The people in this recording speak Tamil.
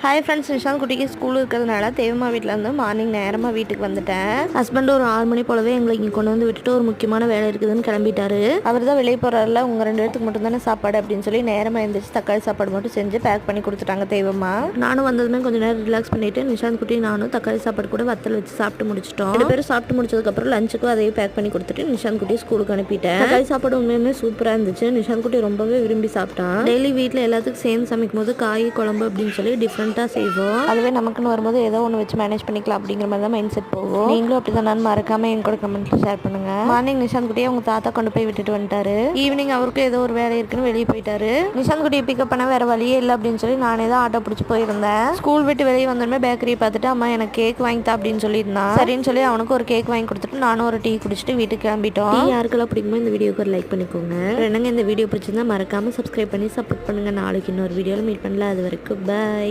ஹாய் ஃப்ரெண்ட்ஸ், நிஷாந்த் குட்டிக்கு ஸ்கூல் இருக்கிறதுனால தேவம்மா வீட்டில் இருந்து மார்னிங் நேரமாக வீட்டுக்கு வந்துட்டேன். ஹஸ்பண்ட் ஒரு 6 மணி போலவே எங்களை இங்கே கொண்டு வந்து விட்டுட்டு ஒரு முக்கியமான வேலை இருக்குதுன்னு கிளம்பிட்டாரு. அவர் தான் வெளியே போகிறாரில்ல, உங்கள் 2 பேருக்கு மட்டும் தானே சாப்பாடு அப்படின்னு சொல்லி நேரமாக எழுந்திரிச்சு தக்காளி சாப்பாடு மட்டும் செஞ்சு பேக் பண்ணி கொடுத்துட்டாங்க தேவம்மா. நானும் வந்ததுமே கொஞ்சம் நேரம் ரிலாக்ஸ் பண்ணிட்டு நிஷாந்த் குட்டி நானும் தக்காளி சாப்பாடு கூட வத்தல் வச்சு சாப்பிட்டு முடிச்சிட்டோம். 2 பேரும் சாப்பிட்டு முடிச்சதுக்கப்புறம் லஞ்சுக்கும் அதையும் பேக் பண்ணி கொடுத்துட்டு நிஷாந்த் குட்டி ஸ்கூலுக்கு அனுப்பிட்டேன். தக்காளி சாப்பாடு உண்மையுமே சூப்பராக இருந்துச்சு. நிஷாந்த் குட்டி ரொம்பவே விரும்பி சாப்பிட்டான். டெய்லி வீட்டில் எல்லாத்துக்கும் சேர்ந்து சமைக்கும் போது காய் குழம்பு அப்படின்னு சொல்லி டிஃப்ரெண்ட்டாக செய்வோம். அதுவே நமக்குன்னு வரும்போது ஏதோ ஒன்று வச்சு மேனேஜ் பண்ணிக்கலாம் அப்படிங்கிற மாதிரி தான் மைண்ட் செட் போகும். நீங்களும் அப்படி தான் நான் மறக்காம என் கூட கமெண்ட்ல ஷேர் பண்ணுங்க. மார்னிங் நிஷாந்த் குட்டியை அவங்க தாத்தா கொண்டு போய் விட்டுட்டு வந்துட்டாரு. ஈவினிங் அவருக்கும் ஏதோ ஒரு வேலை இருக்குன்னு வெளியே போயிட்டாரு. நிஷாந்த் குட்டியை பிக்கப் பண்ண வேற வழியே இல்லை அப்படின்னு சொல்லி நானே தான் ஆட்டோ பிடிச்சி போயிருந்தேன். ஸ்கூல் விட்டு வெளியே வந்தோடனே பேக்கரி பார்த்துட்டு அம்மா எனக்கு கேக் வாங்கித்தா அப்படின்னு சொல்லியிருந்தான். சரின்னு சொல்லி அவனுக்கு ஒரு கேக் வாங்கி கொடுத்துட்டு நானும் ஒரு டீ குடிச்சிட்டு வீட்டுக்கு கிளம்பிட்டோம். டீ யாருக்கெல்லாம் பிடிக்குமோ இந்த வீடியோக்கு ஒரு லைக் பண்ணிக்கோங்க. என்னங்க இந்த வீடியோ பிடிச்சிருந்தா மறக்காம சப்ஸ்கிரைப் பண்ணி சப்போர்ட் பண்ணுங்க. நாளைக்கு இன்னொரு வீடியோவில் மீட் பண்ணல. அது வரைக்கும் பை.